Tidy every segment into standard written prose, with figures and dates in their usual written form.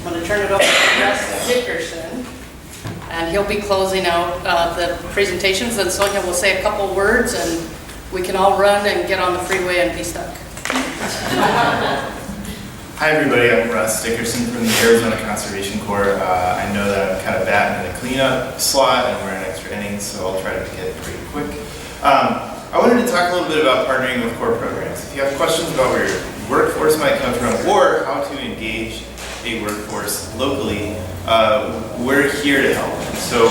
I'm going to turn it over to Russ Dickerson, and he'll be closing out the presentations, and Sonia will say a couple words, and we can all run and get on the freeway and be stuck. Hi everybody, I'm Russ Dickerson from the Arizona Conservation Corps. I know that I'm kind of batting in the cleanup slot and we're in extra innings, so I'll try to get it pretty quick. I wanted to talk a little bit about partnering with Corps programs. If you have questions about where your workforce might come from or how to engage a workforce locally, we're here to help. So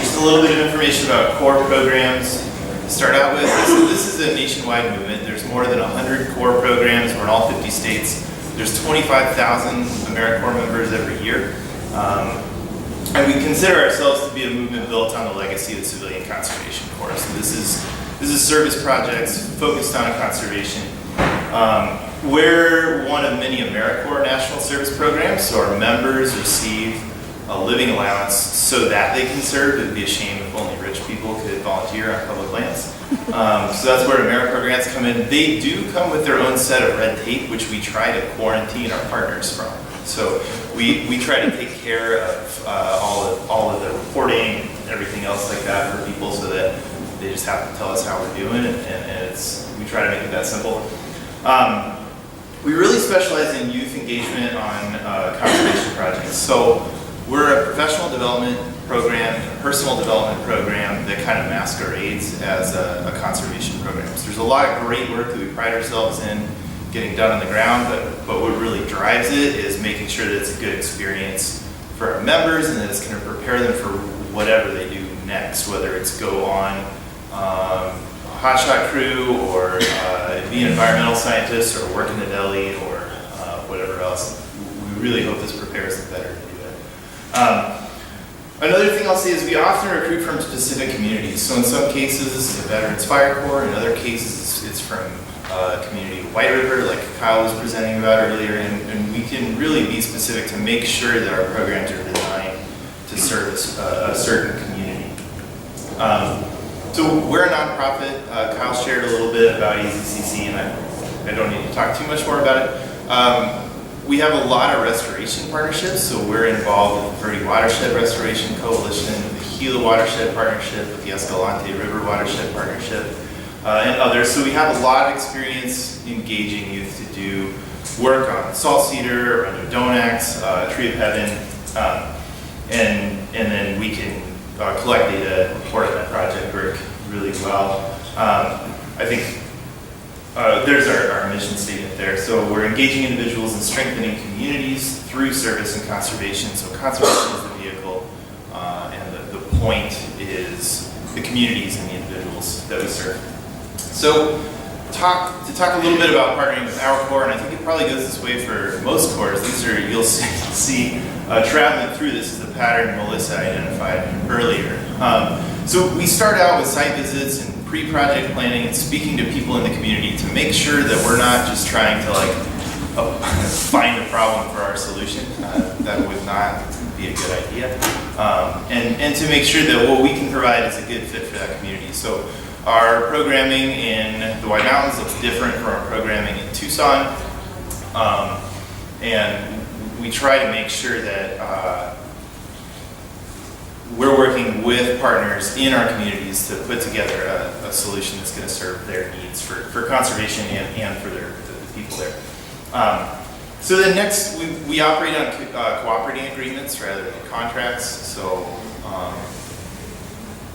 just a little bit of information about Corps programs. To start out with, this is a nationwide movement. There's more than 100 Corps programs. We're in all 50 states. There's 25,000 AmeriCorps members every year. And we consider ourselves to be a movement built on the legacy of the Civilian Conservation Corps. So this is service projects focused on conservation. We're one of many AmeriCorps national service programs, so our members receive a living allowance so that they can serve. It would be a shame if only rich people could volunteer on public lands. So that's where AmeriCorps grants come in. They do come with their own set of red tape, which we try to quarantine our partners from. So we try to take care of all of the reporting and everything else like that for people so that they just have to tell us how we're doing, and we try to make it that simple. We really specialize in youth engagement on conservation projects. So we're a professional development program and a personal development program that kind of masquerades as a conservation program. So there's a lot of great work that we pride ourselves in getting done on the ground, but what really drives it is making sure that it's a good experience for our members and that it's going to prepare them for whatever they do next, whether it's go on a hotshot crew or be an environmental scientist or work in the deli or whatever else. We really hope this prepares them better to do that. Another thing I'll say is we often recruit from specific communities. So in some cases this is a Veterans Fire Corps, in other cases it's from a community of White River like Kyle was presenting about earlier, and we can really be specific to make sure that our programs are designed to service a certain community. So we're a nonprofit. Kyle shared a little bit about EZCC, and I don't need to talk too much more about it. We have a lot of restoration partnerships, so we're involved with the Verde Watershed Restoration Coalition, the Gila Watershed Partnership, with the Escalante River Watershed Partnership, and others. So we have a lot of experience engaging youth to do work on salt cedar, or Donax, Tree of Heaven, and then we can collect data, report on that project work really well. I think there's our mission statement there. So we're engaging individuals and strengthening communities through service and conservation. So conservation is the vehicle, and the point is the communities and the individuals that we serve. So to talk a little bit about partnering with our Corps, and I think it probably goes this way for most Corps. These are, you'll see traveling through this is the pattern Melissa identified earlier. So we start out with site visits and pre-project planning and speaking to people in the community to make sure that we're not just trying to find a problem for our solution. That would not be a good idea. And to make sure that what we can provide is a good fit for that community. So our programming in the White Mountains looks different from our programming in Tucson. And we try to make sure that we're working with partners in our communities to put together a solution that's going to serve their needs for conservation and for the people there. So then next, we operate on cooperating agreements rather than contracts. So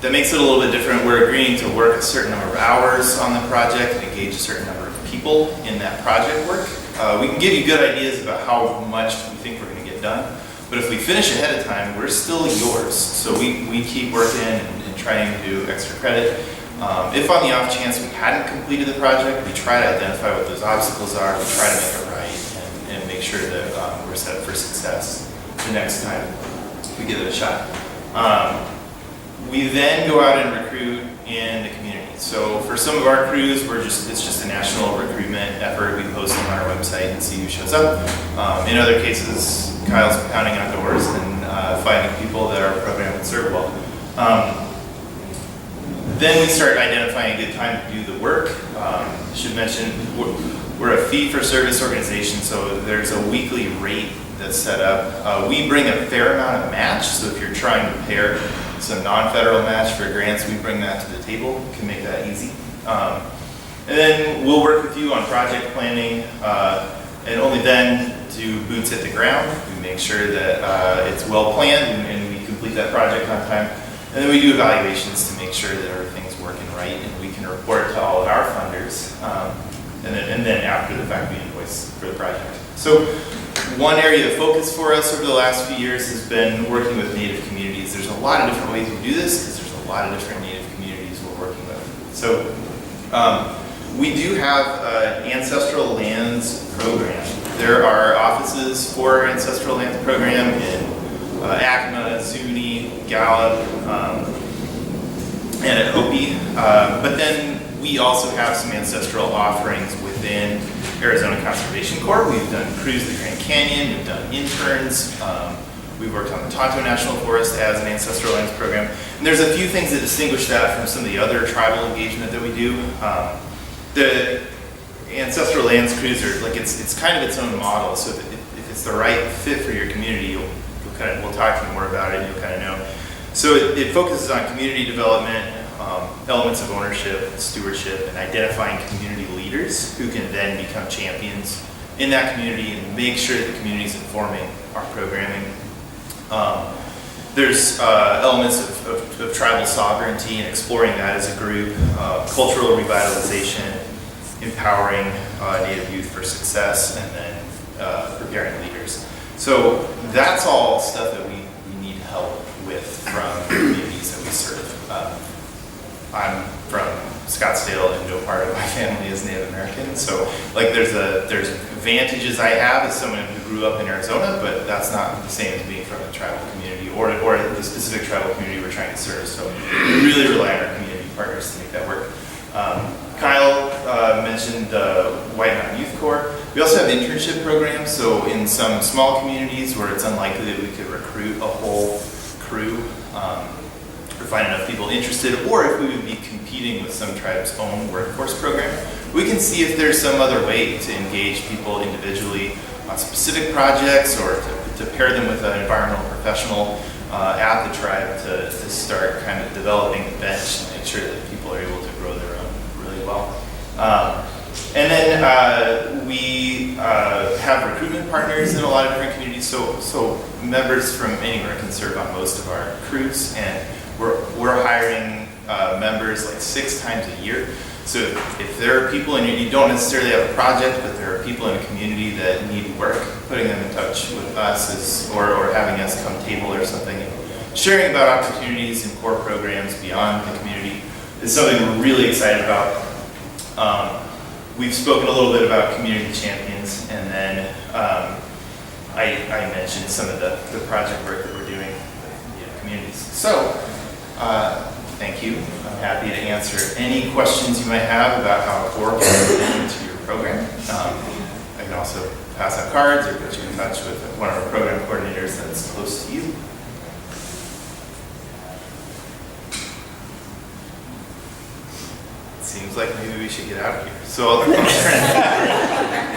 that makes it a little bit different. We're agreeing to work a certain number of hours on the project and engage a certain number of people in that project work. We can give you good ideas about how much we think we're going to get done. But if we finish ahead of time, we're still yours. So we keep working and trying to do extra credit. If on the off chance we hadn't completed the project, we try to identify what those obstacles are. We try to make it right and make sure that we're set up for success the next time we give it a shot. We then go out and recruit in the community. So for some of our crews, it's just a national recruitment effort. We post them on our website and see who shows up. In other cases, Kyle's pounding on doors and finding people that our program would serve well. Then we start identifying a good time to do the work. I should mention, we're a fee-for-service organization, so there's a weekly rate that's set up. We bring a fair amount of match, so if you're trying to pair some non-federal match for grants, we bring that to the table, can make that easy. And then we'll work with you on project planning, and only then do boots hit the ground. We make sure that it's well planned and we complete that project on time. And then we do evaluations to make sure that everything's working right and we can report to all of our funders. And then after the fact, we invoice for the project. So one area of focus for us over the last few years has been working with Native communities. There's a lot of different ways we do this because there's a lot of different Native communities we're working with. So we do have an Ancestral Lands program. There are offices for our Ancestral Lands program in Acoma, Zuni, Gallup, and at Hopi. But then we also have some ancestral offerings within Arizona Conservation Corps. We've done Cruise the Grand Canyon, we've done interns, we've worked on the Tonto National Forest as an Ancestral Lands program. And there's a few things that distinguish that from some of the other tribal engagement that we do. The Ancestral Lands Cruiser, like it's kind of its own model, so if it's the right fit for your community, we'll talk to you more about it and you'll kind of know. So it focuses on community development, elements of ownership, stewardship, and identifying community leaders who can then become champions in that community and make sure that the community is informing our programming. There's elements of tribal sovereignty and exploring that as a group, cultural revitalization, empowering Native youth for success, and then preparing leaders. So that's all stuff that we need help with from communities that we serve. I'm from Scottsdale, and no part of my family is Native American, so like there's advantages I have as someone who grew up in Arizona, but that's not the same as being from a tribal community or the specific tribal community we're trying to serve. So we really rely on our community partners to make that work. Kyle mentioned White Mountain Youth Corps. We also have internship programs, so in some small communities where it's unlikely that we could recruit a whole crew, or find enough people interested, or if we would be competing with some tribe's own workforce program, we can see if there's some other way to engage people individually on specific projects or to pair them with an environmental professional at the tribe to start kind of developing the bench and make sure that people are able to grow their own really well. And then we have recruitment partners in a lot of different communities, so members from anywhere can serve on most of our crews, and we're hiring members like 6 times a year. So if there are people, and you don't necessarily have a project, but there are people in a community that need work, putting them in touch with us or having us come table or something, and sharing about opportunities and core programs beyond the community is something we're really excited about. We've spoken a little bit about community champions, and then I mentioned some of the project work that we're doing with communities. So, thank you. I'm happy to answer any questions you might have about how CORE can fit into your program. I can also pass out cards or put you in touch with one of our program coordinators that's close to you. Seems like maybe we should get out of here. So I'll turn it back.